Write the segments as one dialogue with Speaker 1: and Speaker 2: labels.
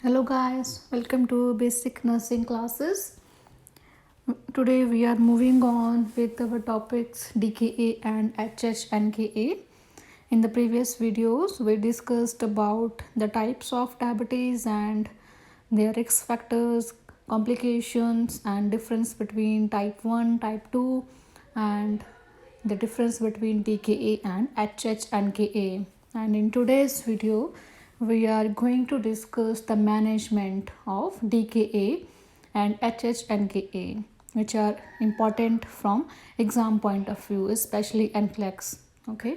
Speaker 1: Hello guys, welcome to Basic Nursing Classes. Today we are moving on with our topics DKA and HHNKA. In the previous videos we discussed about the types of diabetes and their risk factors, complications and difference between type 1, type 2 and the difference between DKA and HHNKA. And in today's video we are going to discuss the management of DKA and HHNKA, which are important from exam point of view, especially NCLEX. Okay,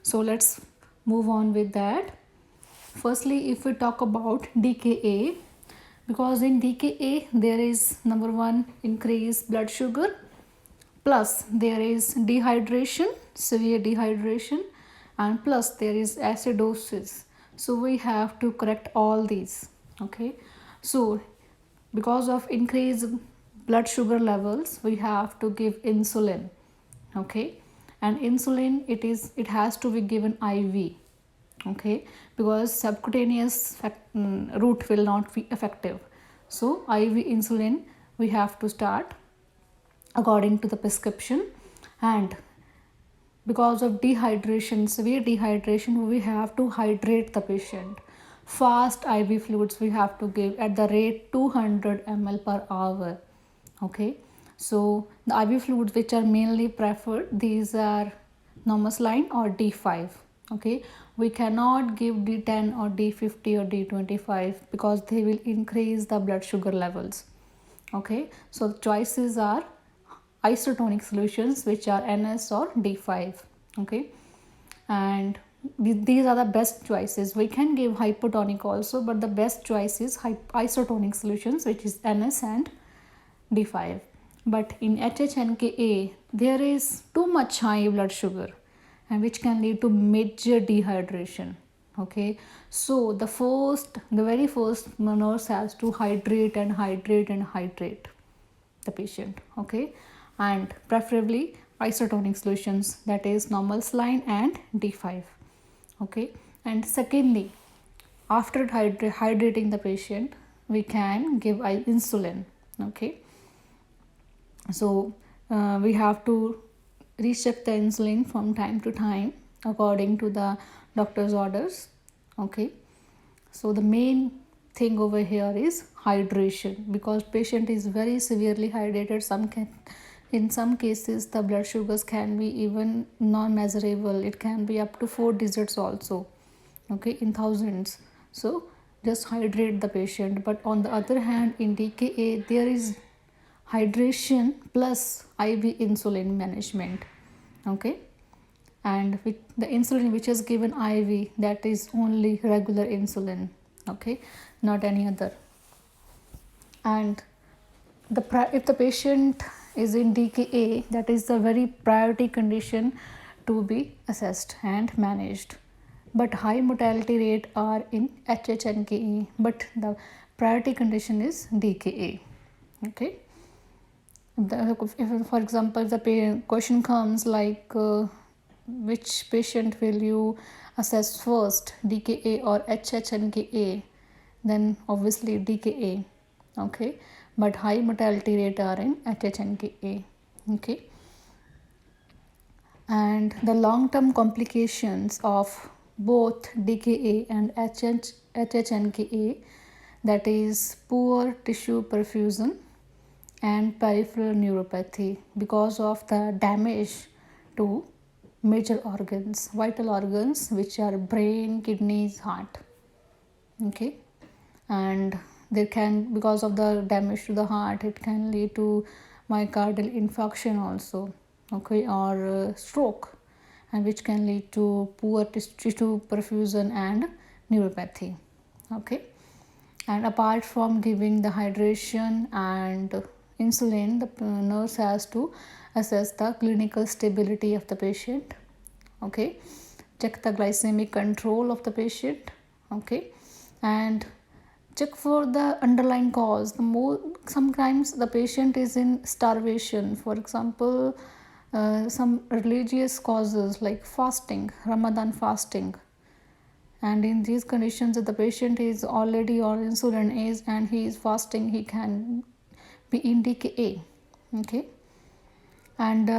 Speaker 1: so let's move on with that. Firstly, if we talk about DKA, because in DKA there is number one increased blood sugar, plus there is dehydration, severe dehydration, and plus there is acidosis. So we have to correct all these. Okay, so because of increased blood sugar levels we have to give insulin. Okay, and insulin it has to be given IV. Okay, because subcutaneous route will not be effective, so IV insulin we have to start according to the prescription. And because of dehydration, severe dehydration, we have to hydrate the patient. Fast IV fluids we have to give at the rate 200 ml per hour. Okay, so the IV fluids which are mainly preferred, these are normosaline or D5. Okay, we cannot give D10 or D50 or D25 because they will increase the blood sugar levels. Okay, so the choices are isotonic solutions which are NS or D5. Okay, and these are the best choices. We can give hypotonic also, but the best choice is isotonic solutions which is NS and D5. But in HHNKA there is too much high blood sugar and which can lead to major dehydration. Okay, so the very first nurse has to hydrate the patient. Okay, and preferably isotonic solutions, that is normal saline and D5. Okay, and secondly, after hydrating the patient we can give insulin. Okay, so we have to recheck the insulin from time to time according to the doctor's orders. Okay, so the main thing over here is hydration, because patient is very severely hydrated. In some cases the blood sugars can be even non-measurable. It can be up to 4 digits also. Okay, in thousands. So just hydrate the patient. But on the other hand, in DKA there is hydration plus IV insulin management. Okay, and with the insulin which is given IV, that is only regular insulin. Okay, not any other. And if the patient is in DKA, that is the very priority condition to be assessed and managed. But high mortality rate are in HHNKE, but the priority condition is DKA. Okay, if for example the question comes like which patient will you assess first, DKA or HHNKA, then obviously DKA. Okay, but high mortality rate are in HHNKA. Okay, and the long-term complications of both DKA and HHNKA, that is poor tissue perfusion and peripheral neuropathy because of the damage to major organs, vital organs, which are brain, kidneys, heart. Okay, and there can, because of the damage to the heart, it can lead to myocardial infarction also. Okay, or stroke, and which can lead to poor tissue perfusion and neuropathy. Okay, and apart from giving the hydration and insulin, the nurse has to assess the clinical stability of the patient. Okay, check the glycemic control of the patient. Okay, and check for the underlying cause. Sometimes the patient is in starvation, for example some religious causes like fasting, Ramadan fasting, and in these conditions, if the patient is already on insulin age and he is fasting, he can be in DKA. Okay, and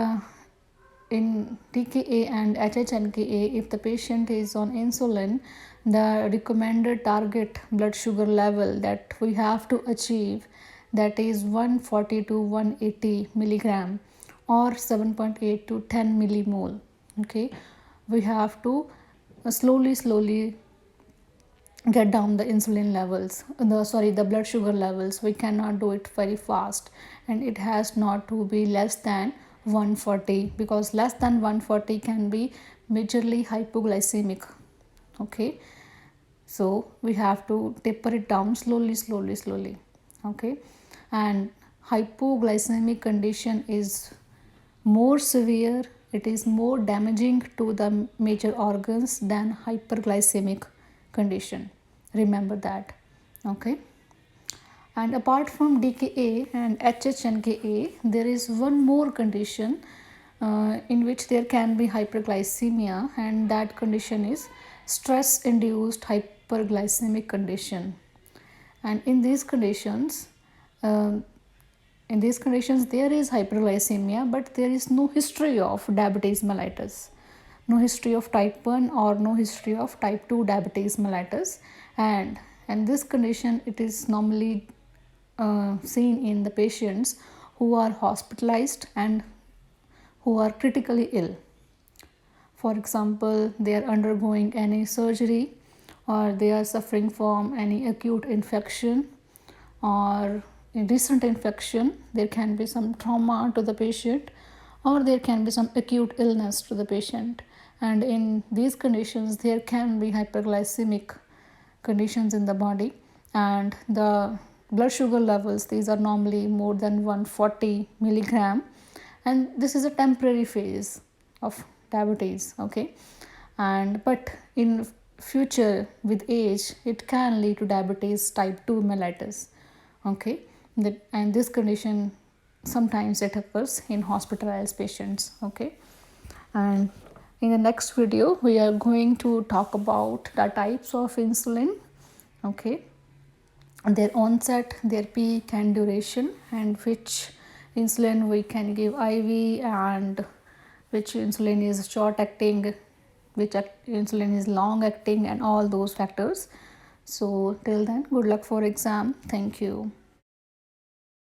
Speaker 1: in DKA and HHNKA, if the patient is on insulin, the recommended target blood sugar level that we have to achieve, that is 140 to 180 milligram or 7.8 to 10 millimole. Okay, we have to slowly get down the insulin levels, the blood sugar levels. We cannot do it very fast, and it has not to be less than 140, because less than 140 can be majorly hypoglycemic. Okay, so we have to taper it down slowly. Okay, and hypoglycemic condition is more severe, it is more damaging to the major organs than hyperglycemic condition. Remember that. Okay, and apart from DKA and HHNKA, there is one more condition in which there can be hyperglycemia, and that condition is stress induced hyperglycemic condition. And in these conditions, there is hyperglycemia, but there is no history of diabetes mellitus, no history of type 1 or no history of type 2 diabetes mellitus. And this condition, it is normally seen in the patients who are hospitalized and who are critically ill. For example, they are undergoing any surgery, or they are suffering from any acute infection or a recent infection. There can be some trauma to the patient, or there can be some acute illness to the patient, and in these conditions there can be hyperglycemic conditions in the body, and the blood sugar levels, these are normally more than 140 milligram, and this is a temporary phase of diabetes. Okay, and but in future, with age, it can lead to diabetes type 2 mellitus. Okay, and this condition sometimes it occurs in hospitalized patients. Okay, and in the next video we are going to talk about the types of insulin. Okay, their onset, their peak and duration, and which insulin we can give IV, and which insulin is short acting, which insulin is long acting, and all those factors. So till then, good luck for exam. Thank you.